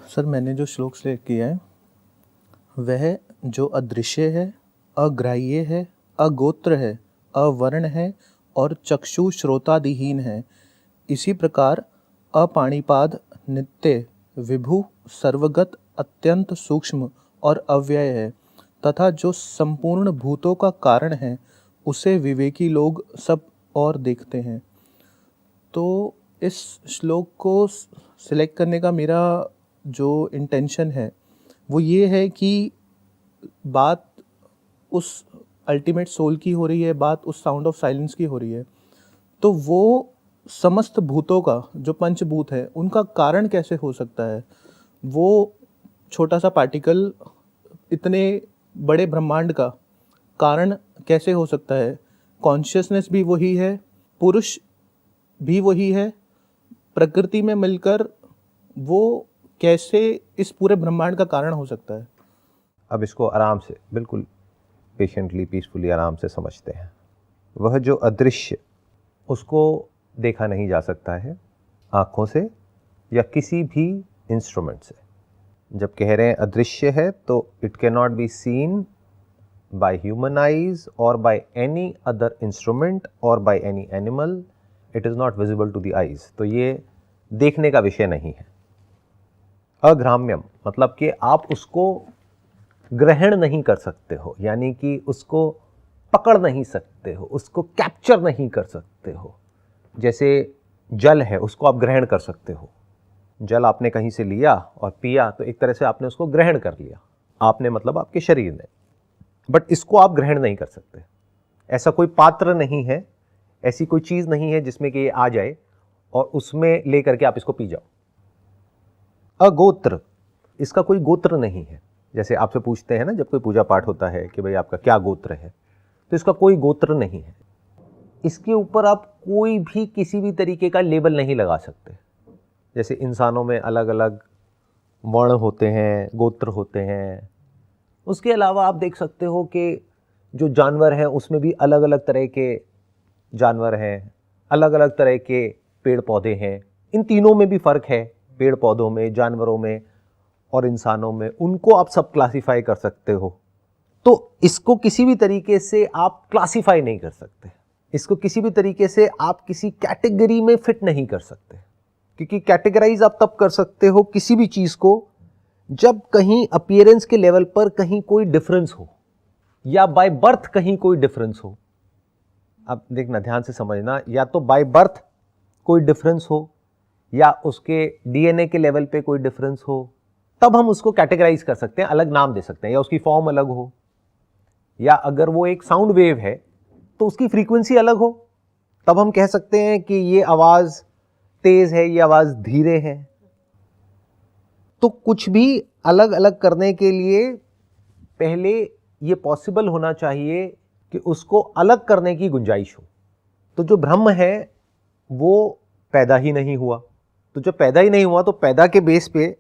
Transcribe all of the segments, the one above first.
Sir, मैंने जो श्लोक सिलेक्ट किया है वह जो अदृश्य है, अग्राह्य है, अगोत्र है, अवर्ण है और चक्षु श्रोतादिहीन है, इसी प्रकार अपाणिपाद, नित्य, विभु, सर्वगत, अत्यंत सूक्ष्म और अव्यय है, तथा जो संपूर्ण भूतों का कारण है, उसे विवेकी लोग सब और देखते हैं। तो इस श्लोक को सिलेक्ट करने का मेरा जो इंटेंशन है वो ये है कि बात उस अल्टीमेट सोल की हो रही है, बात उस साउंड ऑफ साइलेंस की हो रही है। तो वो समस्त भूतों का जो पंचभूत है उनका कारण कैसे हो सकता है? वो छोटा सा पार्टिकल इतने बड़े ब्रह्मांड का कारण कैसे हो सकता है? कॉन्शियसनेस भी वही है, पुरुष भी वही है, प्रकृति में मिलकर वो कैसे इस पूरे ब्रह्मांड का कारण हो सकता है? अब इसको आराम से, बिल्कुल पेशेंटली, पीसफुली आराम से समझते हैं। वह जो अदृश्य, उसको देखा नहीं जा सकता है आँखों से या किसी भी इंस्ट्रूमेंट से। जब कह रहे हैं अदृश्य है तो it can not be seen by human eyes और बाय एनी अदर इंस्ट्रूमेंट और by any animal. It is not visible to the eyes. तो ये देखने का विषय नहीं है। अग्राम्यम मतलब कि आप उसको ग्रहण नहीं कर सकते हो, यानी कि उसको पकड़ नहीं सकते हो, उसको कैप्चर नहीं कर सकते हो। जैसे जल है, उसको आप ग्रहण कर सकते हो। जल आपने कहीं से लिया और पिया तो एक तरह से आपने उसको ग्रहण कर लिया। आपने मतलब आपके शरीर ने, बट इसको आप ग्रहण नहीं कर सकते। ऐसा कोई पात्र नहीं है, ऐसी कोई चीज़ नहीं है जिसमें कि ये आ जाए और उसमें लेकर के आप इसको पी जाओ। अगोत्र, इसका कोई गोत्र नहीं है। जैसे आपसे पूछते हैं ना जब कोई पूजा पाठ होता है कि भाई आपका क्या गोत्र है, तो इसका कोई गोत्र नहीं है। इसके ऊपर आप कोई भी किसी भी तरीके का लेबल नहीं लगा सकते। जैसे इंसानों में अलग अलग वर्ण होते हैं, गोत्र होते हैं, उसके अलावा आप देख सकते हो कि जो जानवर हैं उसमें भी अलग अलग तरह के जानवर हैं, अलग अलग तरह के पेड़ पौधे हैं। इन तीनों में भी फ़र्क है, पेड़ पौधों में, जानवरों में और इंसानों में। उनको आप सब क्लासीफाई कर सकते हो। तो इसको किसी भी तरीके से आप क्लासीफाई नहीं कर सकते, इसको किसी भी तरीके से आप किसी कैटेगरी में फिट नहीं कर सकते। क्योंकि कैटेगराइज आप तब कर सकते हो किसी भी चीज़ को जब कहीं अपीयरेंस के लेवल पर कहीं कोई डिफरेंस हो या बाय बर्थ कहीं कोई डिफरेंस हो। अब देखना, ध्यान से समझना, या तो बाय बर्थ कोई डिफरेंस हो या उसके डीएनए के लेवल पे कोई डिफरेंस हो, तब हम उसको कैटेगराइज कर सकते हैं, अलग नाम दे सकते हैं। या उसकी फॉर्म अलग हो, या अगर वो एक साउंड वेव है तो उसकी फ्रीक्वेंसी अलग हो, तब हम कह सकते हैं कि ये आवाज़ तेज है, ये आवाज़ धीरे है। तो कुछ भी अलग अलग करने के लिए पहले ये पॉसिबल होना चाहिए कि उसको अलग करने की गुंजाइश हो। तो जो ब्रह्म है वो पैदा ही नहीं हुआ। तो जब पैदा ही नहीं हुआ तो पैदा के बेस पे,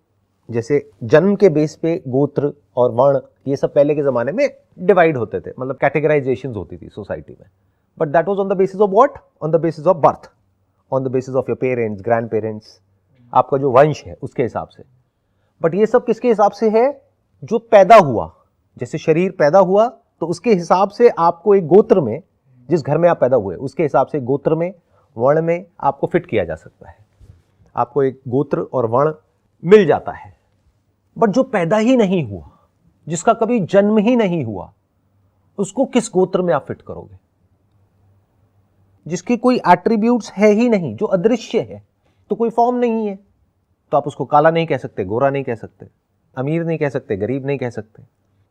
जैसे जन्म के बेस पे गोत्र और वर्ण ये सब पहले के ज़माने में डिवाइड होते थे, मतलब कैटेगराइजेशंस होती थी सोसाइटी में। But that was on the basis of what? On the basis of birth, on the basis of your parents, grand parents, आपका जो वंश है उसके हिसाब से। बट ये सब किसके हिसाब से है? जो पैदा हुआ। जैसे शरीर पैदा हुआ तो उसके हिसाब से आपको एक गोत्र में, जिस घर में आप पैदा हुए उसके हिसाब से गोत्र में, वर्ण में आपको फिट किया जा सकता है। आपको एक गोत्र और वर्ण मिल जाता है। बट जो पैदा ही नहीं हुआ, जिसका कभी जन्म ही नहीं हुआ, उसको किस गोत्र में आप फिट करोगे? जिसकी कोई एट्रीब्यूट्स है ही नहीं, जो अदृश्य है, तो कोई फॉर्म नहीं है, तो आप उसको काला नहीं कह सकते, गोरा नहीं कह सकते, अमीर नहीं कह सकते, गरीब नहीं कह सकते।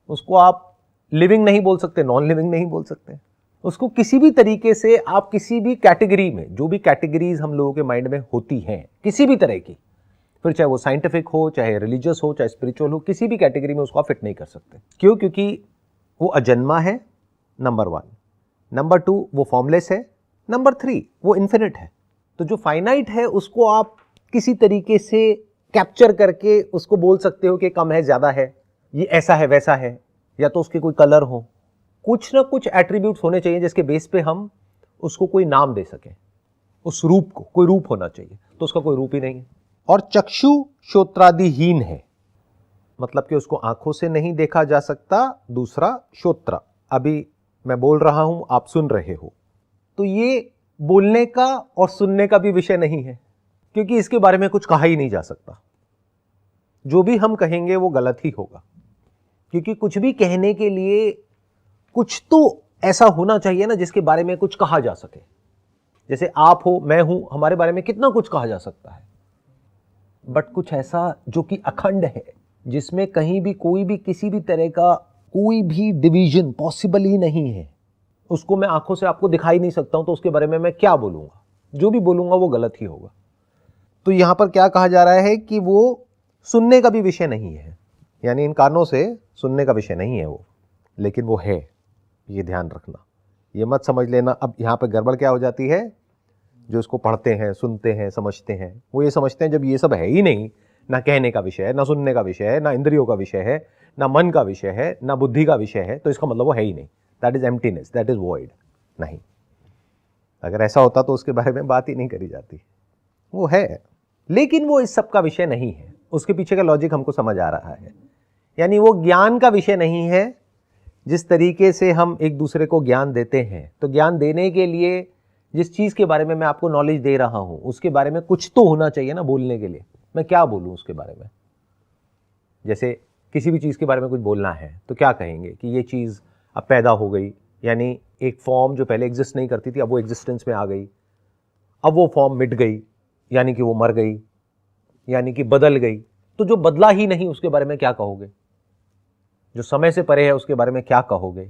उसको आप लिविंग नहीं बोल सकते, नॉन लिविंग नहीं बोल सकते। उसको किसी भी तरीके से आप किसी भी कैटेगरी में, जो भी कैटेगरीज हम लोगों के माइंड में होती हैं किसी भी तरह की, फिर चाहे वो साइंटिफिक हो, चाहे रिलीजियस हो, चाहे स्पिरिचुअल हो, किसी भी कैटेगरी में उसको आप फिट नहीं कर सकते। क्यों? क्योंकि वो अजन्मा है, नंबर 1। नंबर 2, वो फॉर्मलेस है। नंबर 3, वो इन्फिनिट है। तो जो फाइनाइट है उसको आप किसी तरीके से कैप्चर करके उसको बोल सकते हो कि कम है, ज़्यादा है, ये ऐसा है, वैसा है, या तो उसके कोई कलर हो। कुछ ना कुछ एट्रीब्यूट्स होने चाहिए जिसके बेस पे हम उसको कोई नाम दे सकें। उस रूप को कोई रूप होना चाहिए, तो उसका कोई रूप ही नहीं है। और चक्षु श्रोत्रादिहीन है। मतलब कि उसको आंखों से नहीं देखा जा सकता। दूसरा श्रोत्र, अभी मैं बोल रहा हूं, आप सुन रहे हो, तो ये बोलने का और सुनने का भी विषय नहीं है, क्योंकि इसके बारे में कुछ कहा ही नहीं जा सकता। जो भी हम कहेंगे वो गलत ही होगा, क्योंकि कुछ भी कहने के लिए कुछ तो ऐसा होना चाहिए ना जिसके बारे में कुछ कहा जा सके। जैसे आप हो, मैं हूं, हमारे बारे में कितना कुछ कहा जा सकता है, बट कुछ ऐसा जो कि अखंड है, जिसमें कहीं भी कोई भी किसी भी तरह का कोई भी डिवीजन पॉसिबल ही नहीं है, उसको मैं आंखों से आपको दिखाई नहीं सकता हूं, तो उसके बारे में मैं क्या बोलूंगा? जो भी बोलूंगा वो गलत ही होगा। तो यहां पर क्या कहा जा रहा है कि वो सुनने का भी विषय नहीं है, यानी इन कानों से सुनने का विषय नहीं है वो, लेकिन वो है। ये ध्यान रखना, ये मत समझ लेना। अब यहाँ पे गड़बड़ क्या हो जाती है, जो इसको पढ़ते हैं, सुनते हैं, समझते हैं, वो ये समझते हैं जब ये सब है ही नहीं, ना कहने का विषय है, ना सुनने का विषय है, ना इंद्रियों का विषय है, ना मन का विषय है, ना बुद्धि का विषय है, तो इसका मतलब वो है ही नहीं। That is emptiness, that is void. नहीं, अगर ऐसा होता तो उसके बारे में बात ही नहीं करी जाती। वो है, लेकिन वो इस सब का विषय नहीं है। उसके पीछे का लॉजिक हमको समझ आ रहा है, यानी वो ज्ञान का विषय नहीं है। जिस तरीके से हम एक दूसरे को ज्ञान देते हैं, तो ज्ञान देने के लिए जिस चीज़ के बारे में मैं आपको नॉलेज दे रहा हूं, उसके बारे में कुछ तो होना चाहिए ना बोलने के लिए। मैं क्या बोलूं उसके बारे में? जैसे किसी भी चीज़ के बारे में कुछ बोलना है तो क्या कहेंगे कि ये चीज़ अब पैदा हो गई, यानी एक फॉर्म जो पहले एग्जिस्ट नहीं करती थी अब वो एग्जिस्टेंस में आ गई। अब वो फॉर्म मिट गई, यानी कि वो मर गई, यानी कि बदल गई। तो जो बदला ही नहीं उसके बारे में क्या कहोगे? जो समय से परे है उसके बारे में क्या कहोगे?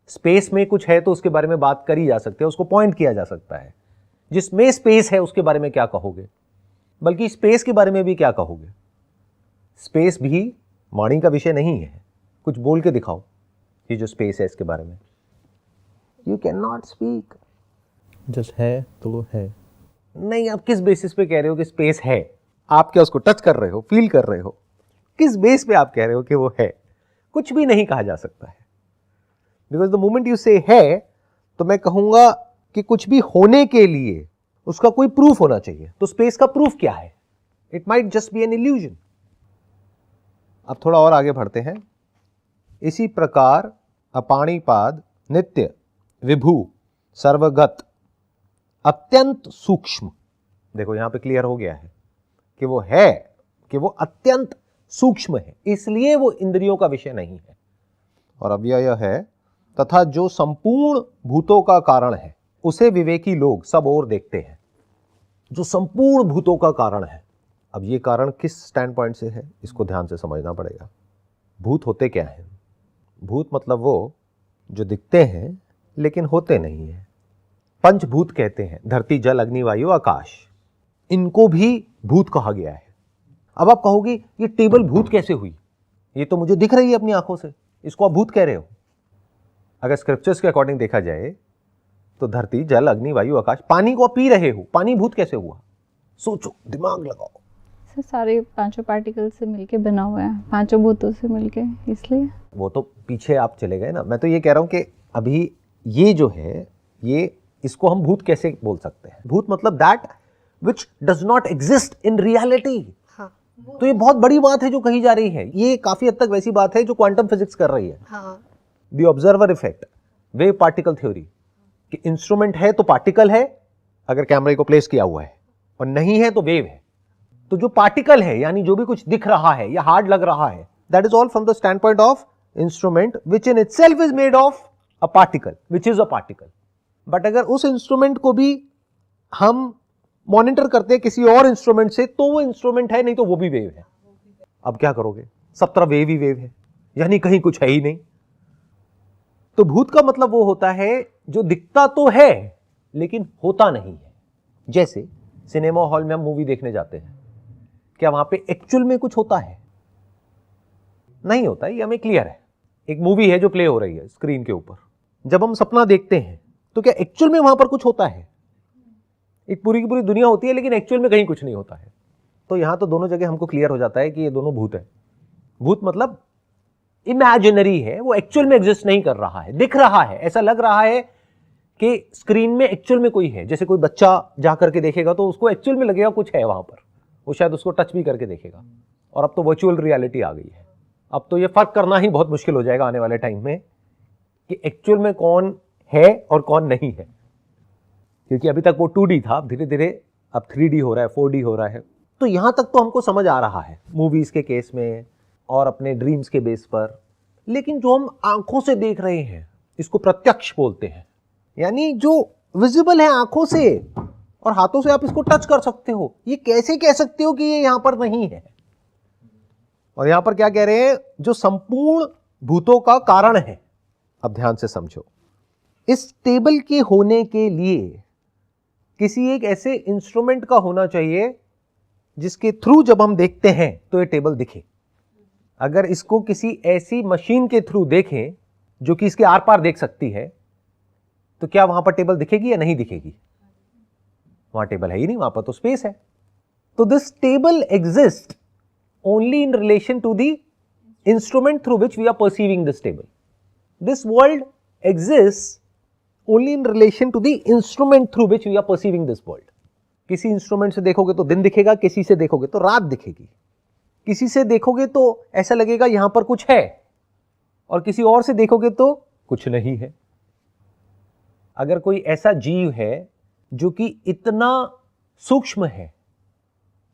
स्पेस में कुछ है तो उसके बारे में बात करी जा सकती है, उसको पॉइंट किया जा सकता है। जिसमें स्पेस है उसके बारे में क्या कहोगे? बल्कि स्पेस के बारे में भी क्या कहोगे? स्पेस भी वाणी का विषय नहीं है। कुछ बोल के दिखाओ, ये जो स्पेस है इसके बारे में। You can not speak. Just है तो वो है नहीं, आप किस बेसिस पे कह रहे हो कि स्पेस है? आप क्या उसको टच कर रहे हो, फील कर रहे हो? किस बेस पे आप कह रहे हो कि वो है? कुछ भी नहीं कहा जा सकता है, बिकॉज द मोमेंट यू से है तो मैं कहूंगा कि कुछ भी होने के लिए उसका कोई प्रूफ होना चाहिए। तो स्पेस का प्रूफ क्या है? It might just be an illusion. अब थोड़ा और आगे बढ़ते हैं। इसी प्रकार अपाणिपाद नित्य विभू सर्वगत अत्यंत सूक्ष्म, देखो यहां पे क्लियर हो गया है कि वो है, कि वो अत्यंत सूक्ष्म है, इसलिए वो इंद्रियों का विषय नहीं है। और अव्यय है तथा जो संपूर्ण भूतों का कारण है, उसे विवेकी लोग सब ओर देखते हैं। जो संपूर्ण भूतों का कारण है, अब ये कारण किस स्टैंड पॉइंट से है इसको ध्यान से समझना पड़ेगा। भूत होते क्या हैं? भूत मतलब वो जो दिखते हैं लेकिन होते नहीं है। पंचभूत कहते हैं, धरती जल अग्नि वायु आकाश, इनको भी भूत कहा गया है। अब आप कहोगे ये टेबल भूत कैसे हुई? ये तो मुझे दिख रही है अपनी आंखों से, इसको आप भूत कह रहे हो? अगर स्क्रिप्चर्स के अकॉर्डिंग देखा जाए तो धरती जल अग्नि वायु आकाश, पानी को आप पी रहे हो, पानी भूत कैसे हुआ? सोचो, दिमाग लगाओ। सर सारे पांचों पार्टिकल से मिलके बना हुआ है, पांचों भूतों से मिलके, इसलिए। वो तो पीछे आप चले गए ना। मैं तो ये कह रहा हूं कि अभी ये जो है, ये इसको हम भूत कैसे बोल सकते हैं? भूत मतलब that which does not exist in reality. तो ये बहुत बड़ी बात है जो कही जा रही है। ये काफी हद तक वैसी बात है जो क्वांटम फिजिक्स कर रही है। The observer effect, wave particle theory, कि इंस्ट्रूमेंट है तो पार्टिकल है अगर कैमरे को प्लेस किया हुआ है, और नहीं है तो वेव है। तो जो पार्टिकल है, यानी जो भी कुछ दिख रहा है या हार्ड लग रहा है, that is all from the stand point of instrument which in itself is made of a particle which is a particle. But अगर उस इंस्ट्रूमेंट को भी हम मॉनिटर करते हैं किसी और इंस्ट्रूमेंट से, तो वो इंस्ट्रूमेंट है, नहीं तो वो भी वेव है। अब क्या करोगे? सब तरफ वेव ही वेव है, यानी कहीं कुछ है ही नहीं। तो भूत का मतलब वो होता है जो दिखता तो है लेकिन होता नहीं है। जैसे सिनेमा हॉल में हम मूवी देखने जाते हैं, क्या वहां पे एक्चुअल में कुछ होता है? नहीं होता है, ये हमें क्लियर है। एक मूवी है जो प्ले हो रही है स्क्रीन के ऊपर। जब हम सपना देखते हैं तो क्या एक्चुअल में वहां पर कुछ होता है? एक पूरी की पूरी दुनिया होती है लेकिन एक्चुअल में कहीं कुछ नहीं होता है। तो यहां तो दोनों जगह हमको क्लियर हो जाता है कि ये दोनों भूत है। भूत मतलब इमेजिनरी है, वो एक्चुअल में एग्जिस्ट नहीं कर रहा है, दिख रहा है, ऐसा लग रहा है कि स्क्रीन में एक्चुअल में कोई है। जैसे कोई बच्चा जा करके देखेगा तो उसको एक्चुअल में लगेगा कुछ है वहां पर, वो शायद उसको टच भी करके देखेगा, और अब तो वर्चुअल रियलिटी आ गई है। अब तो ये फर्क करना ही बहुत मुश्किल हो जाएगा आने वाले टाइम में कि एक्चुअल में कौन है और कौन नहीं है, क्योंकि अभी तक वो 2D था, धीरे धीरे अब 3D हो रहा है, 4D हो रहा है। तो यहां तक तो हमको समझ आ रहा है मूवीज के केस में और अपने ड्रीम्स के बेस पर, लेकिन जो हम आंखों से देख रहे हैं इसको प्रत्यक्ष बोलते हैं, यानी जो विजिबल है आंखों से और हाथों से आप इसको टच कर सकते हो, ये कैसे कह सकते हो कि ये यहां पर नहीं है? और यहां पर क्या कह रहे हैं, जो संपूर्ण भूतों का कारण है। अब ध्यान से समझो, इस टेबल के होने के लिए किसी एक ऐसे इंस्ट्रूमेंट का होना चाहिए जिसके थ्रू जब हम देखते हैं तो ये टेबल दिखे। अगर इसको किसी ऐसी मशीन के थ्रू देखें जो कि इसके आर पार देख सकती है, तो क्या वहां पर टेबल दिखेगी या नहीं दिखेगी? वहां टेबल है ही नहीं, वहां पर तो स्पेस है। तो this table exist only in relation to the instrument through which we are perceiving this table. This world exist only in relation to the instrument through which we are perceiving this world. किसी instrument से देखोगे तो दिन दिखेगा, किसी से देखोगे तो रात दिखेगी, किसी से देखोगे तो ऐसा लगेगा यहां पर कुछ है, और किसी और से देखोगे तो कुछ नहीं है। अगर कोई ऐसा जीव है जो कि इतना सूक्ष्म है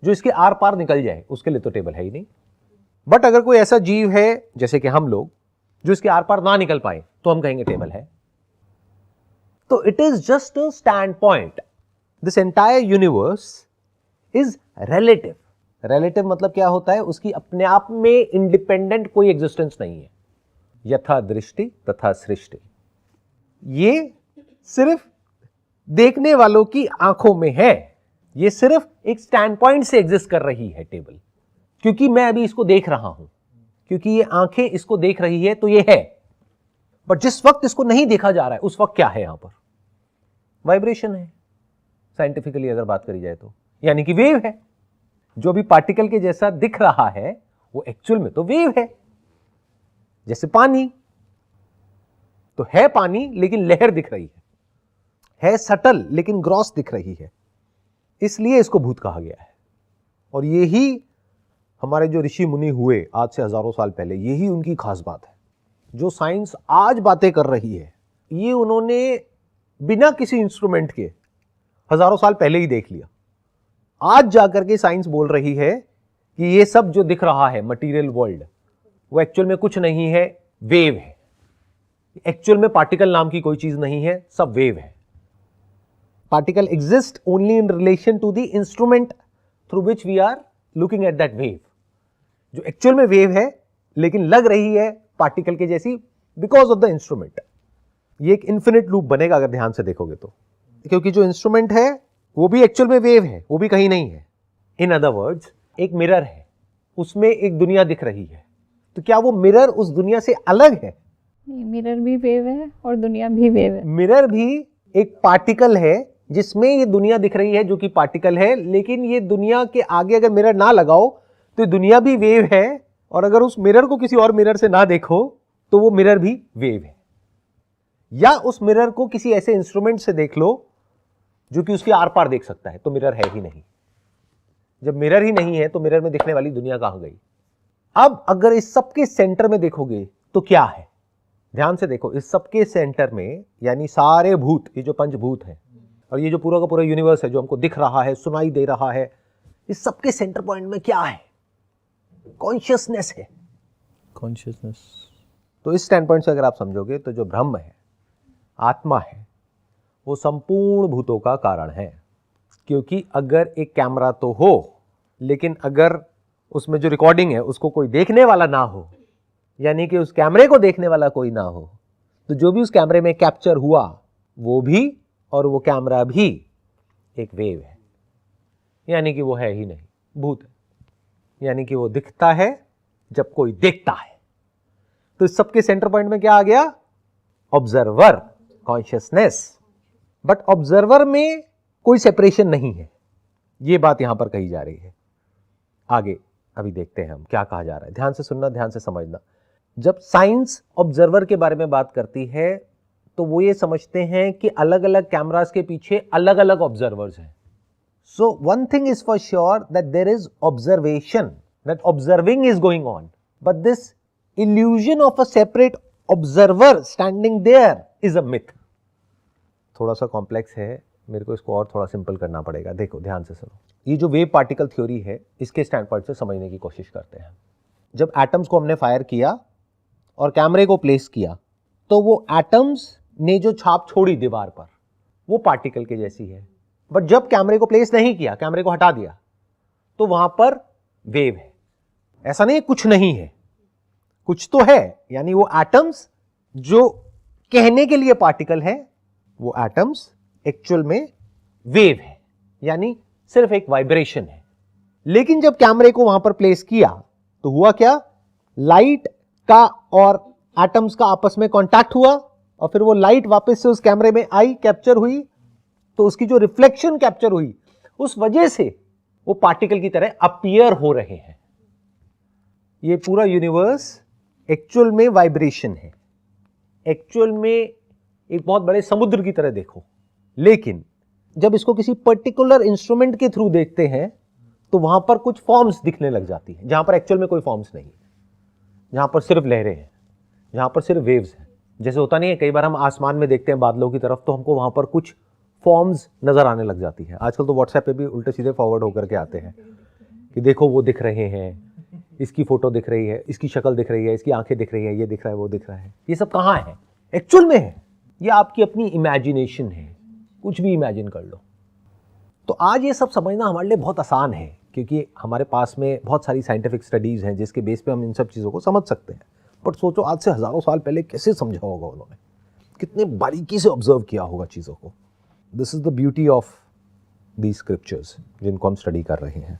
जो इसके आर पार निकल जाए, उसके लिए तो टेबल है ही नहीं। बट अगर कोई ऐसा जीव है जैसे कि हम लोग जो इसके आर पार ना निकल पाए, तो हम कहेंगे टेबल है। तो it is just a stand point. This entire universe is relative. Relative मतलब क्या होता है, उसकी अपने आप में इंडिपेंडेंट कोई एग्जिस्टेंस नहीं है। यथा दृष्टि तथा सृष्टि, ये सिर्फ देखने वालों की आंखों में है। ये सिर्फ एक स्टैंड पॉइंट से एग्जिस्ट कर रही है टेबल, क्योंकि मैं अभी इसको देख रहा हूं, क्योंकि ये आंखें इसको देख रही है तो ये है। बट जिस वक्त इसको नहीं देखा जा रहा है उस वक्त क्या है? यहां पर वाइब्रेशन है, साइंटिफिकली अगर बात करी जाए तो, यानी कि वेव है। जो भी पार्टिकल के जैसा दिख रहा है वो एक्चुअल में तो वेव है। जैसे पानी तो है पानी, लेकिन लहर दिख रही है सटल लेकिन ग्रॉस दिख रही है, इसलिए इसको भूत कहा गया है। और यही हमारे जो ऋषि मुनि हुए आज से हजारों साल पहले, यही उनकी खास बात है। जो साइंस आज बातें कर रही है, ये उन्होंने बिना किसी इंस्ट्रूमेंट के हजारों साल पहले ही देख लिया। आज जाकर के साइंस बोल रही है कि ये सब जो दिख रहा है मटेरियल वर्ल्ड, वो एक्चुअल में कुछ नहीं है, वेव है। एक्चुअल में पार्टिकल नाम की कोई चीज नहीं है, सब वेव है। Particle exist only in relation to the instrument through which we are looking at that wave. जो एक्चुअल में वेव है लेकिन लग रही है पार्टिकल के जैसी बिकॉज ऑफ द इंस्ट्रूमेंट। ये एक इन्फिनिट लूप बनेगा अगर ध्यान से देखोगे तो, क्योंकि जो इंस्ट्रूमेंट है वो भी एक्चुअल में वेव है, वो भी कहीं नहीं है। इन अदर वर्ड्स, एक मिरर है, उसमें एक दुनिया दिख रही है, तो क्या वो मिरर उस दुनिया से अलग है? नहीं, मिरर भी वेव है और दुनिया भी वेव है। मिरर भी एक पार्टिकल है जिसमें ये दुनिया दिख रही है जो कि पार्टिकल है, लेकिन ये दुनिया के आगे अगर मिरर ना लगाओ तो दुनिया भी वेव है, और अगर उस मिरर को किसी और मिरर से ना देखो तो वो मिरर भी वेव है। या उस मिरर को किसी ऐसे इंस्ट्रूमेंट से देख लो जो कि उसके आर पार देख सकता है, तो मिरर है ही नहीं। जब मिरर ही नहीं है तो मिरर में दिखने वाली दुनिया कहां गई? अब अगर इस सबके सेंटर में देखोगे तो क्या है? ध्यान से देखो, इस सबके सेंटर में यानी सारे भूत, ये जो पंचभूत है और ये जो पूरा का पूरा यूनिवर्स है जो हमको दिख रहा है, सुनाई दे रहा है, इस सबके सेंटर पॉइंट में क्या है? कॉन्शियसनेस है। कॉन्शियसनेस। तो इस स्टैंड पॉइंट से अगर आप समझोगे तो जो ब्रह्म है, आत्मा है, वो संपूर्ण भूतों का कारण है। क्योंकि अगर एक कैमरा तो हो, लेकिन अगर उसमें जो रिकॉर्डिंग है उसको कोई देखने वाला ना हो, यानी कि उस कैमरे को देखने वाला कोई ना हो, तो जो भी उस कैमरे में कैप्चर हुआ वो भी और वो कैमरा भी एक वेव है, यानी कि वो है ही नहीं, भूत है। यानी कि वो दिखता है जब कोई देखता है। तो इस सबके सेंटर पॉइंट में क्या आ गया? Observer, consciousness. बट ऑब्जर्वर में कोई सेपरेशन नहीं है, ये बात यहां पर कही जा रही है। आगे अभी देखते हैं हम क्या कहा जा रहा है। ध्यान से सुनना, ध्यान से समझना। जब साइंस ऑब्जर्वर के बारे में बात करती है तो वो ये समझते हैं कि अलग अलग कैमरास के पीछे अलग अलग ऑब्जर्वर्स हैं। So one thing is for sure that there is observation that observing is going on, but this illusion of a separate observer standing there is a myth. थोड़ा सा कॉम्प्लेक्स है, मेरे को इसको और थोड़ा सिंपल करना पड़ेगा। देखो ध्यान से सुनो, ये जो वेव पार्टिकल थ्योरी है इसके स्टैंड पॉइंट से समझने की कोशिश करते हैं। जब एटम्स को हमने फायर किया और कैमरे को प्लेस किया तो वो एटम्स ने जो छाप छोड़ी दीवार पर वो पार्टिकल के जैसी है, बट जब कैमरे को प्लेस नहीं किया, कैमरे को हटा दिया, तो वहां पर वेव है। ऐसा नहीं कुछ नहीं है, कुछ तो है। यानी वो एटम्स जो कहने के लिए पार्टिकल है, वो एटम्स एक्चुअल में वेव है, यानी सिर्फ एक वाइब्रेशन है। लेकिन जब कैमरे को वहां पर प्लेस किया तो हुआ क्या, लाइट का और एटम्स का आपस में कांटेक्ट हुआ और फिर वो लाइट वापस से उस कैमरे में आई, कैप्चर हुई, तो उसकी जो रिफ्लेक्शन कैप्चर हुई उस वजह से वो पार्टिकल की तरह अपीयर हो रहे हैं। ये पूरा यूनिवर्स एक्चुअल में वाइब्रेशन है, एक्चुअल में एक बहुत बड़े समुद्र की तरह देखो। लेकिन जब इसको किसी पर्टिकुलर इंस्ट्रूमेंट के थ्रू देखते हैं तो वहां पर कुछ फॉर्म्स दिखने लग जाती है, जहां पर एक्चुअल में कोई फॉर्म्स नहीं, जहां पर सिर्फ लहरें हैं, जहां पर सिर्फ वेव्स हैं। जैसे होता नहीं है, कई बार हम आसमान में देखते हैं बादलों की तरफ तो हमको वहां पर कुछ फॉर्म्स नजर आने लग जाती है। आजकल तो व्हाट्सएप पे भी उल्टे सीधे फॉरवर्ड होकर के आते हैं कि देखो वो दिख रहे हैं, इसकी फोटो दिख रही है, इसकी शक्ल दिख रही है, इसकी आंखें दिख रही है, ये दिख रहा है, वो दिख रहा है। ये सब कहाँ है? एक्चुअल में है। ये आपकी अपनी इमेजिनेशन है, कुछ भी इमेजिन कर लो। तो आज ये सब समझना हमारे लिए बहुत आसान है क्योंकि हमारे पास में बहुत सारी साइंटिफिक स्टडीज हैं जिसके बेस पे हम इन सब चीज़ों को समझ सकते हैं। बट सोचो आज से हज़ारों साल पहले कैसे समझा होगा उन्होंने, कितने बारीकी से ऑब्जर्व किया होगा चीज़ों को। This is the beauty of the scriptures जिनको हम स्टडी कर रहे हैं।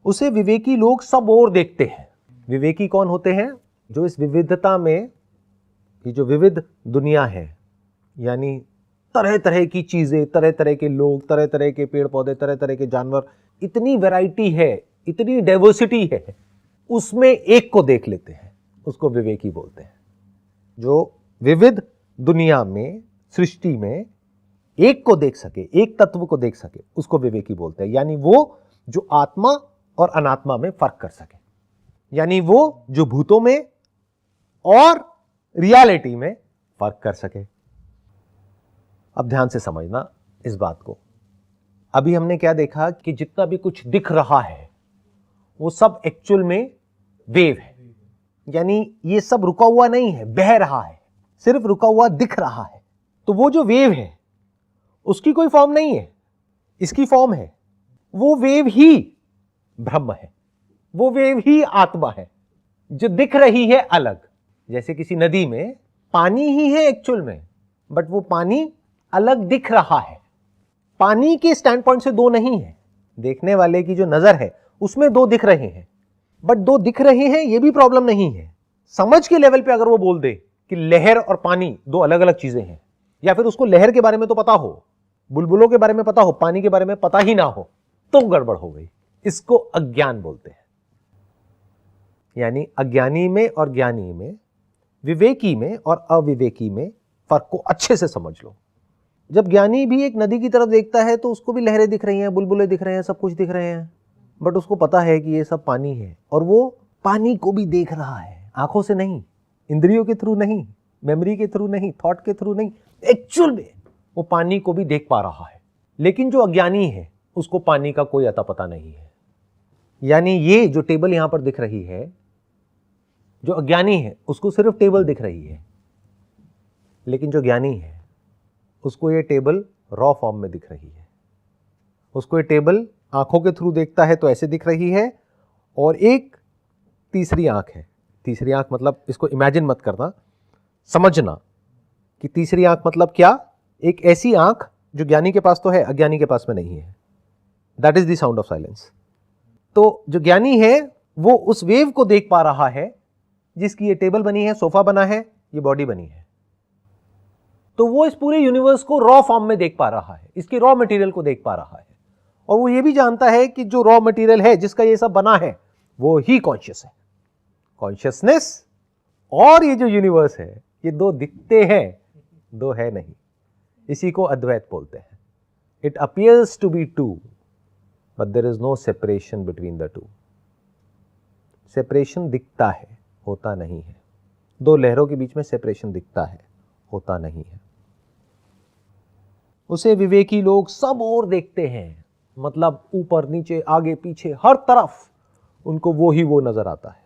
उसे विवेकी लोग सब और देखते हैं। विवेकी कौन होते हैं? जो इस विविधता में, ये जो विविध दुनिया है, यानी तरह तरह की चीज़ें, तरह तरह के लोग, तरह तरह के पेड़ पौधे, तरह तरह के जानवर, इतनी वैरायटी है, इतनी डाइवर्सिटी है, उसमें एक को देख लेते हैं, उसको विवेकी बोलते हैं। जो विविध दुनिया में, सृष्टि में एक को देख सके, एक तत्व को देख सके, उसको विवेकी बोलते हैं। यानी वो जो आत्मा और अनात्मा में फर्क कर सके, यानी वो जो भूतों में और रियलिटी में फर्क कर सके। अब ध्यान से समझना इस बात को। अभी हमने क्या देखा कि जितना भी कुछ दिख रहा है वो सब एक्चुअल में वेव है, यानी ये सब रुका हुआ नहीं है, बह रहा है, सिर्फ रुका हुआ दिख रहा है। तो वो जो वेव है उसकी कोई फॉर्म नहीं है, इसकी फॉर्म है। वो वेव ही ब्रह्म है, वो वेव ही आत्मा है जो दिख रही है अलग। जैसे किसी नदी में पानी ही है एक्चुअल में, बट वो पानी अलग दिख रहा है। पानी के स्टैंड पॉइंट से दो नहीं है, देखने वाले की जो नजर है उसमें दो दिख रहे हैं, बट दो दिख रहे हैं ये भी प्रॉब्लम नहीं है। समझ के लेवल पे अगर वो बोल दे कि लहर और पानी दो अलग अलग चीजें हैं, या फिर उसको लहर के बारे में तो पता हो, बुलबुलों के बारे में पता हो, पानी के बारे में पता ही ना हो, तो गड़बड़ हो गई। इसको अज्ञान बोलते हैं। यानी अज्ञानी में और ज्ञानी में, विवेकी में और अविवेकी में फर्क को अच्छे से समझ लो। जब ज्ञानी भी एक नदी की तरफ देखता है तो उसको भी लहरें दिख रही हैं, बुलबुले दिख रहे हैं, सब कुछ दिख रहे हैं, बट उसको पता है कि ये सब पानी है, और वो पानी को भी देख रहा है, आंखों से नहीं, इंद्रियों के थ्रू नहीं, मेमोरी के थ्रू नहीं, थॉट के थ्रू नहीं, एक्चुअल में वो पानी को भी देख पा रहा है। लेकिन जो अज्ञानी है उसको पानी का कोई अता पता नहीं है। यानी ये जो टेबल यहां पर दिख रही है, जो अज्ञानी है उसको सिर्फ टेबल दिख रही है, लेकिन जो ज्ञानी है उसको ये टेबल रॉ फॉर्म में दिख रही है। उसको ये टेबल आंखों के थ्रू देखता है तो ऐसे दिख रही है, और एक तीसरी आंख है। तीसरी आंख मतलब, इसको इमेजिन मत करना, समझना कि तीसरी आंख मतलब क्या। एक ऐसी आंख जो ज्ञानी के पास तो है, अज्ञानी के पास में नहीं है। That is the sound of silence. तो जो ज्ञानी है वो उस वेव को देख पा रहा है जिसकी ये टेबल बनी है, सोफा बना है, ये बॉडी बनी है। तो वो इस पूरे यूनिवर्स को रॉ फॉर्म में देख पा रहा है, इसके रॉ मटेरियल को देख पा रहा है, और वो ये भी जानता है कि जो रॉ मटेरियल है जिसका ये सब बना है वो ही कॉन्शियस है। कॉन्शियसनेस और ये जो यूनिवर्स है, ये दो दिखते हैं, दो है नहीं। इसी को अद्वैत बोलते हैं। It appears to be two, but there is no separation between the two. Separation दिखता है, होता नहीं है। दो लहरों के बीच में सेपरेशन दिखता है, होता नहीं है। उसे विवेकी लोग सब ओर देखते हैं, मतलब ऊपर नीचे आगे पीछे हर तरफ उनको वो नजर आता है।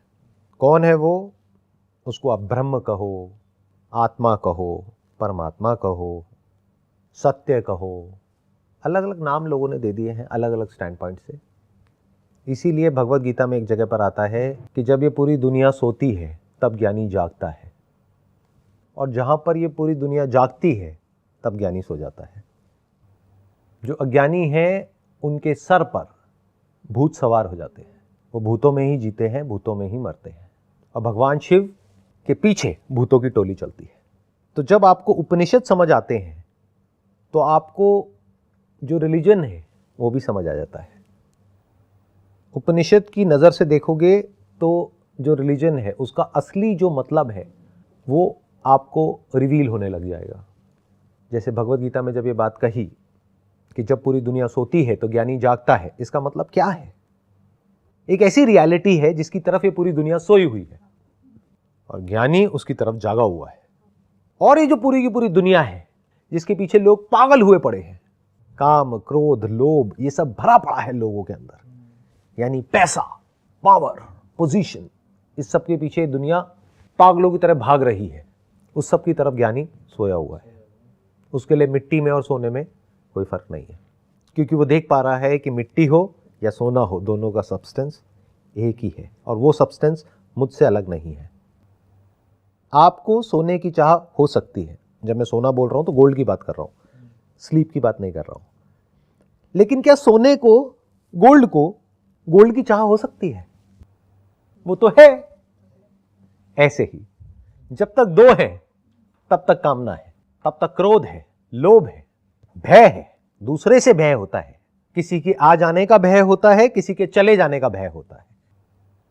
कौन है वो? उसको आप ब्रह्म कहो, आत्मा कहो, परमात्मा कहो, सत्य कहो, अलग अलग नाम लोगों ने दे दिए हैं अलग अलग स्टैंड पॉइंट से। इसीलिए भगवत गीता में एक जगह पर आता है कि जब ये पूरी दुनिया सोती है तब ज्ञानी जागता है, और जहां पर ये पूरी दुनिया जागती है तब ज्ञानी सो जाता है। जो अज्ञानी हैं उनके सर पर भूत सवार हो जाते हैं, वो भूतों में ही जीते हैं, भूतों में ही मरते हैं, और भगवान शिव के पीछे भूतों की टोली चलती है। तो जब आपको उपनिषद समझ आते हैं तो आपको जो रिलीजन है वो भी समझ आ जाता है। उपनिषद की नज़र से देखोगे तो जो रिलीजन है उसका असली जो मतलब है वो आपको रिवील होने लग जाएगा। जैसे भगवत गीता में जब ये बात कही कि जब पूरी दुनिया सोती है तो ज्ञानी जागता है, इसका मतलब क्या है? एक ऐसी रियलिटी है जिसकी तरफ ये पूरी दुनिया सोई हुई है और ज्ञानी उसकी तरफ जागा हुआ है। और ये जो पूरी की पूरी दुनिया है जिसके पीछे लोग पागल हुए पड़े हैं, काम, क्रोध, लोभ, ये सब भरा पड़ा है लोगों के अंदर, यानी पैसा, पावर, पोजीशन, इस सब के पीछे दुनिया पागलों की तरह भाग रही है, उस सब की तरफ ज्ञानी सोया हुआ है। उसके लिए मिट्टी में और सोने में कोई फर्क नहीं है, क्योंकि वो देख पा रहा है कि मिट्टी हो या सोना हो, दोनों का सब्सटेंस एक ही है और वो सब्सटेंस मुझसे अलग नहीं है। आपको सोने की चाह हो सकती है, जब मैं सोना बोल रहा हूं तो गोल्ड की बात कर रहा हूं, स्लीप की बात नहीं कर रहा हूं। लेकिन क्या सोने को, गोल्ड की चाह हो सकती है? वो तो है। ऐसे ही जब तक दो है तब तक कामना है, तब तक क्रोध है, लोभ है, भय है, दूसरे से भय होता है, किसी के आ जाने का भय होता है, किसी के चले जाने का भय होता है।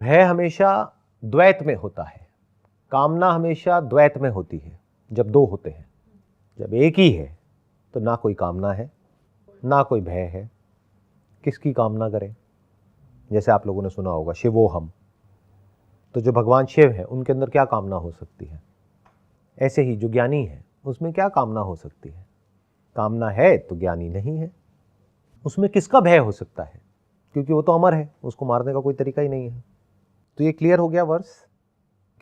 भय हमेशा द्वैत में होता है, कामना हमेशा द्वैत में होती है जब दो होते हैं। जब एक ही है तो ना कोई कामना है ना कोई भय है, किसकी कामना करें? जैसे आप लोगों ने सुना होगा शिवोहम, तो जो भगवान शिव है उनके अंदर क्या कामना हो सकती है? ऐसे ही जो ज्ञानी है उसमें क्या कामना हो सकती है? कामना है तो ज्ञानी नहीं है। उसमें किसका भय हो सकता है? क्योंकि वो तो अमर है, उसको मारने का कोई तरीका ही नहीं है। तो ये क्लियर हो गया वर्स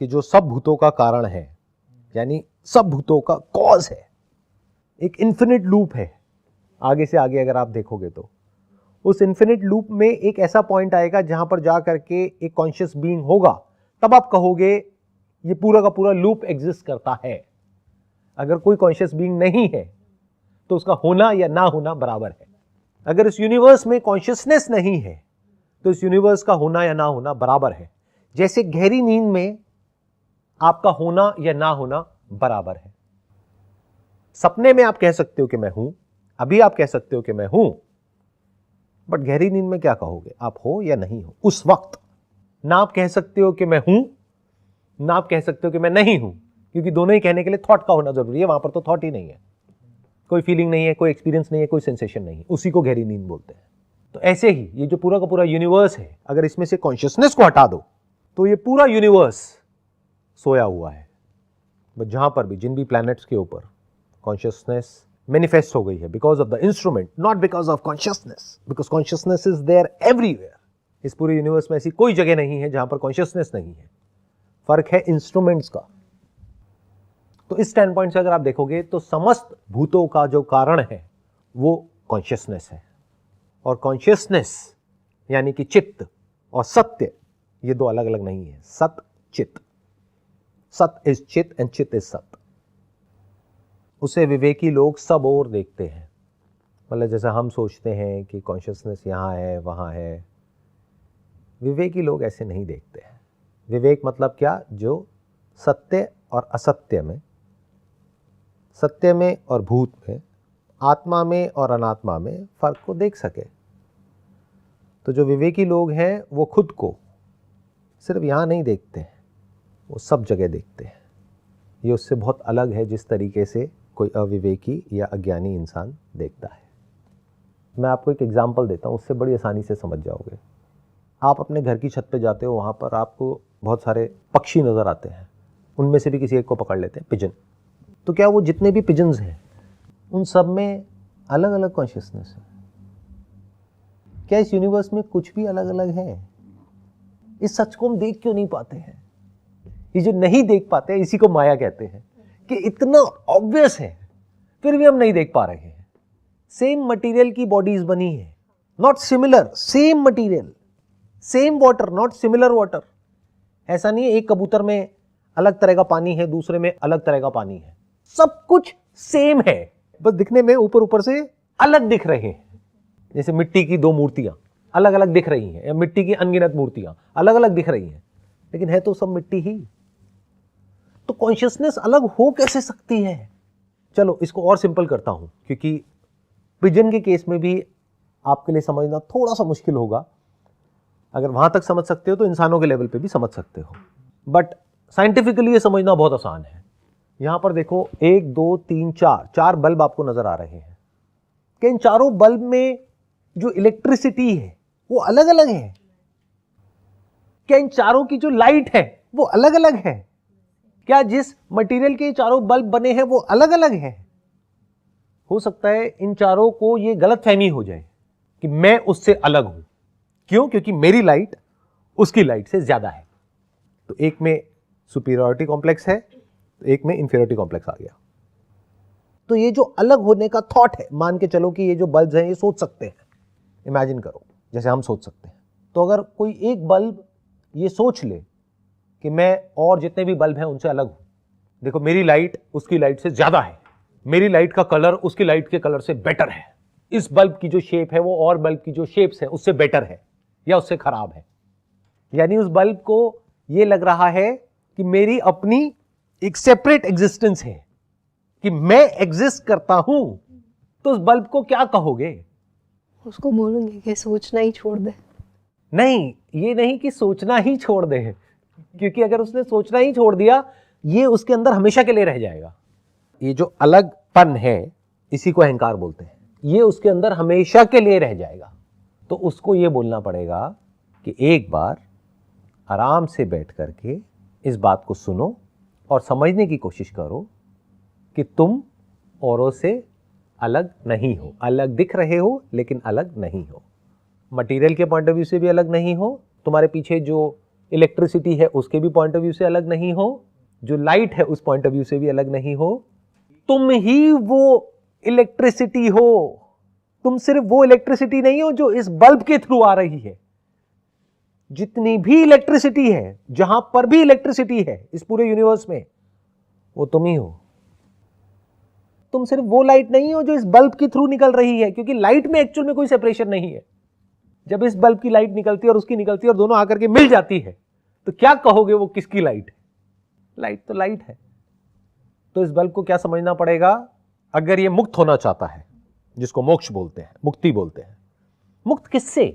कि जो सब भूतों का कारण है, यानी सब भूतों का कॉज है, एक इन्फिनिट लूप है। आगे से आगे अगर आप देखोगे तो उस इन्फिनिट लूप में एक ऐसा पॉइंट आएगा जहां पर जा करके एक कॉन्शियस बीइंग होगा, तब आप कहोगे ये पूरा का पूरा लूप एग्जिस्ट करता है। अगर कोई कॉन्शियस बीइंग नहीं है तो उसका होना या ना होना बराबर है। अगर इस यूनिवर्स में कॉन्शियसनेस नहीं है तो इस यूनिवर्स का होना या ना होना बराबर है। जैसे गहरी नींद में आपका होना या ना होना बराबर है। सपने में आप कह सकते हो कि मैं हूं, अभी आप कह सकते हो कि मैं हूं, बट गहरी नींद में क्या कहोगे? आप हो या नहीं हो? उस वक्त ना आप कह सकते हो कि मैं हूं, ना आप कह सकते हो कि मैं नहीं हूं, क्योंकि दोनों ही कहने के लिए थॉट का होना जरूरी है। वहां पर तो थॉट ही नहीं है, कोई फीलिंग नहीं है, कोई एक्सपीरियंस नहीं है, कोई सेंसेशन नहीं है, उसी को गहरी नींद बोलते हैं। तो ऐसे ही ये जो पूरा का पूरा यूनिवर्स है, अगर इसमें से कॉन्शियसनेस को हटा दो तो ये पूरा यूनिवर्स सोया हुआ है। बट जहां पर भी, जिन भी प्लैनेट्स के ऊपर कॉन्शियसनेस मैनिफेस्ट हो गई है, because of the instrument, not because of consciousness, because consciousness is there everywhere. इस पूरे यूनिवर्स में ऐसी कोई जगह नहीं है जहां पर कॉन्शियसनेस नहीं है। फर्क है इंस्ट्रूमेंट्स का। तो इस स्टैंड पॉइंट से अगर आप देखोगे तो समस्त भूतों का जो कारण है वो कॉन्शियसनेस है। और कॉन्शियसनेस यानी कि चित्त और सत्य, ये दो अलग अलग नहीं है। सत, चित्त, सत इज चित्त एंड चित्त इज सत। उसे विवेकी लोग सब ओर देखते हैं। मतलब जैसे हम सोचते हैं कि कॉन्शियसनेस यहाँ है वहाँ है, विवेकी लोग ऐसे नहीं देखते हैं। विवेक मतलब क्या? जो सत्य और असत्य में, सत्य में और भूत में, आत्मा में और अनात्मा में फर्क को देख सके। तो जो विवेकी लोग हैं वो खुद को सिर्फ यहाँ नहीं देखते हैं, वो सब जगह देखते हैं। ये उससे बहुत अलग है जिस तरीके से कोई अविवेकी या अज्ञानी इंसान देखता है। मैं आपको एक एग्जाम्पल देता हूँ, उससे बड़ी आसानी से समझ जाओगे। आप अपने घर की छत पे जाते हो, वहाँ पर आपको बहुत सारे पक्षी नज़र आते हैं, उनमें से भी किसी एक को पकड़ लेते हैं, पिजन। तो क्या वो जितने भी पिजन्स हैं उन सब में अलग अलग कॉन्शियसनेस है? क्या इस यूनिवर्स में कुछ भी अलग अलग है? इस सच को हम देख क्यों नहीं पाते हैं? ये जो नहीं देख पाते हैं इसी को माया कहते हैं, कि इतना ऑब्वियस है फिर भी हम नहीं देख पा रहे हैं। सेम मटेरियल की बॉडीज बनी है, not similar, same material, same water, not similar water. ऐसा नहीं है एक कबूतर में अलग तरह का पानी है, दूसरे में अलग तरह का पानी है, सब कुछ सेम है, बस दिखने में ऊपर ऊपर से अलग दिख रहे हैं। जैसे मिट्टी की दो मूर्तियां अलग अलग दिख रही हैं, या मिट्टी की अनगिनत मूर्तियां अलग अलग दिख रही हैं, लेकिन है तो सब मिट्टी ही। तो कॉन्शियसनेस अलग हो कैसे सकती है? चलो इसको और सिंपल करता हूं, क्योंकि पिजन के केस में भी आपके लिए समझना थोड़ा सा मुश्किल होगा। अगर वहां तक समझ सकते हो तो इंसानों के लेवल पे भी समझ सकते हो, बट साइंटिफिकली ये समझना बहुत आसान है। यहां पर देखो 1 2 3 4 बल्ब आपको नजर आ रहे हैं कि इन चारों बल्ब में जो इलेक्ट्रिसिटी है वो अलग अलग है। क्या इन चारों की जो लाइट है वो अलग अलग है? क्या जिस मटेरियल के चारों बल्ब बने हैं वो अलग अलग है? हो सकता है इन चारों को ये गलतफहमी हो जाए कि मैं उससे अलग हूं। क्यों? क्योंकि मेरी लाइट उसकी लाइट से ज्यादा है। तो एक में सुपीरियरिटी कॉम्प्लेक्स है, तो एक में इंफीरियरिटी कॉम्प्लेक्स आ गया। तो ये जो अलग होने का थॉट है, मान के चलो कि ये जो बल्ब हैं ये सोच सकते हैं, इमेजिन करो जैसे हम सोच सकते हैं। तो अगर कोई एक बल्ब ये सोच ले कि मैं और जितने भी बल्ब हैं उनसे अलग हूं, देखो मेरी लाइट उसकी लाइट से ज्यादा है, मेरी लाइट का कलर उसकी लाइट के कलर से बेटर है, इस बल्ब की जो शेप है वो और बल्ब की जो शेप्स है उससे बेटर है या उससे खराब है। यानी उस बल्ब को ये लग रहा है कि मेरी अपनी एक सेपरेट एग्जिस्टेंस है, कि मैं एग्जिस्ट करता हूं। तो उस बल्ब को क्या कहोगे? उसको बोलूंगी कि सोचना ही छोड़ दे। नहीं, ये नहीं कि सोचना ही छोड़ दे, क्योंकि अगर उसने सोचना ही छोड़ दिया ये उसके अंदर हमेशा के लिए रह जाएगा। ये जो अलगपन है इसी को अहंकार बोलते हैं, ये उसके अंदर हमेशा के लिए रह जाएगा। तो उसको ये बोलना पड़ेगा कि एक बार आराम से बैठ करके इस बात को सुनो और समझने की कोशिश करो कि तुम औरों से अलग नहीं हो। अलग दिख रहे हो लेकिन अलग नहीं हो। मटेरियल के पॉइंट ऑफ व्यू से भी अलग नहीं हो, तुम्हारे पीछे जो इलेक्ट्रिसिटी है उसके भी पॉइंट ऑफ व्यू से अलग नहीं हो, जो लाइट है उस पॉइंट ऑफ व्यू से भी अलग नहीं हो। तुम ही वो इलेक्ट्रिसिटी हो। तुम सिर्फ वो इलेक्ट्रिसिटी नहीं हो जो इस बल्ब के थ्रू आ रही है। जितनी भी इलेक्ट्रिसिटी है, जहां पर भी इलेक्ट्रिसिटी है इस पूरे यूनिवर्स में, वो तुम ही हो। तुम सिर्फ वो लाइट नहीं हो जो इस बल्ब के थ्रू निकल रही है, क्योंकि लाइट में एक्चुअल में कोई सेपरेशन नहीं है। जब इस बल्ब की लाइट निकलती है और उसकी निकलती है और दोनों आकर के मिल जाती है, तो क्या कहोगे वो किसकी लाइट है? लाइट तो लाइट है। तो इस बल्ब को क्या समझना पड़ेगा? अगर ये मुक्त होना चाहता है, जिसको मोक्ष बोलते हैं, मुक्ति बोलते हैं, मुक्त किससे?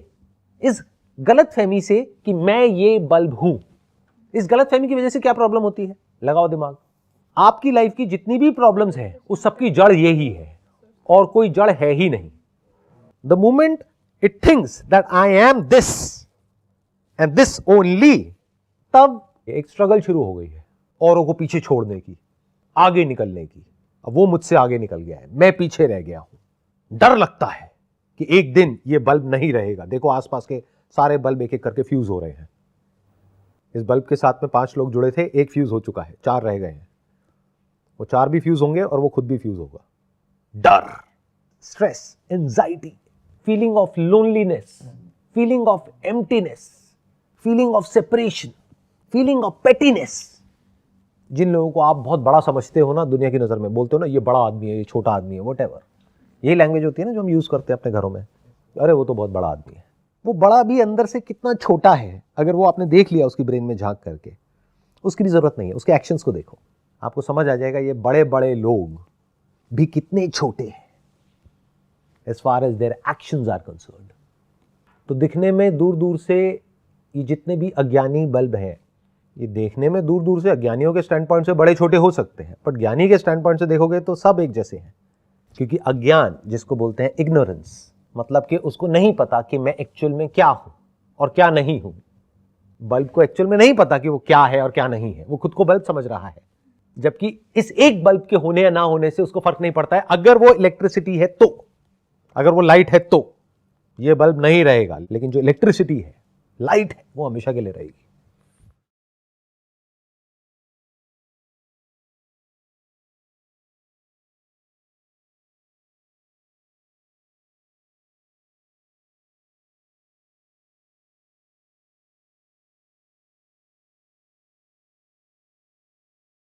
इस गलतफहमी से कि मैं ये बल्ब हूं। इस गलतफहमी की वजह से क्या प्रॉब्लम होती है? लगाओ दिमाग। आपकी लाइफ की जितनी भी प्रॉब्लम्स हैं उस सबकी जड़ यही है, और कोई जड़ है ही नहीं। The moment it thinks that I am this and this only, तब एक स्ट्रगल शुरू हो गई है औरों को पीछे छोड़ने की, आगे निकलने की। अब वो मुझसे आगे निकल गया है, मैं पीछे रह गया हूं। डर लगता है कि एक दिन ये बल्ब नहीं रहेगा। देखो आसपास के सारे बल्ब एक एक करके फ्यूज हो रहे हैं। इस बल्ब के साथ में 5 लोग जुड़े थे, एक फ्यूज हो चुका है, 4 रह गए हैं। वो 4 भी फ्यूज होंगे और वो खुद भी फ्यूज होगा। डर, stress, anxiety, feeling of loneliness, feeling of emptiness, feeling of separation, feeling of pettiness. जिन लोगों को आप बहुत बड़ा समझते हो ना, दुनिया की नजर में बोलते हो ना, ये बड़ा आदमी है, ये छोटा आदमी है, व्हाटएवर, यही लैंग्वेज होती है ना जो हम यूज करते हैं अपने घरों में। अरे वो तो बहुत बड़ा आदमी है। वो बड़ा भी अंदर से कितना छोटा है, अगर वो आपने देख लिया उसकी ब्रेन में झांक करके, उसकी भी जरूरत नहीं है। उसके एक्शंस को देखो, आपको समझ आ जाएगा ये बड़े बड़े लोग भी कितने छोटे हैं as far as their actions are concerned. तो दिखने में दूर दूर से ये जितने भी अज्ञानी बल्ब हैं, ये देखने में दूर दूर से अज्ञानियों के स्टैंड पॉइंट से बड़े छोटे हो सकते हैं, बट ज्ञानी के स्टैंड पॉइंट से देखोगे तो सब एक जैसे हैं। क्योंकि अज्ञान जिसको बोलते हैं इग्नोरेंस, मतलब कि उसको नहीं पता कि मैं एक्चुअल में क्या हूं और क्या नहीं हूं। बल्ब को एक्चुअल में नहीं पता कि वो क्या है और क्या नहीं है, वो खुद को बल्ब समझ रहा है। जबकि इस एक बल्ब के होने या ना होने से उसको फर्क नहीं पड़ता है। अगर वो इलेक्ट्रिसिटी है तो, अगर वो लाइट है तो ये बल्ब नहीं रहेगा, लेकिन जो इलेक्ट्रिसिटी है, लाइट है, वो हमेशा के लिए रहेगी।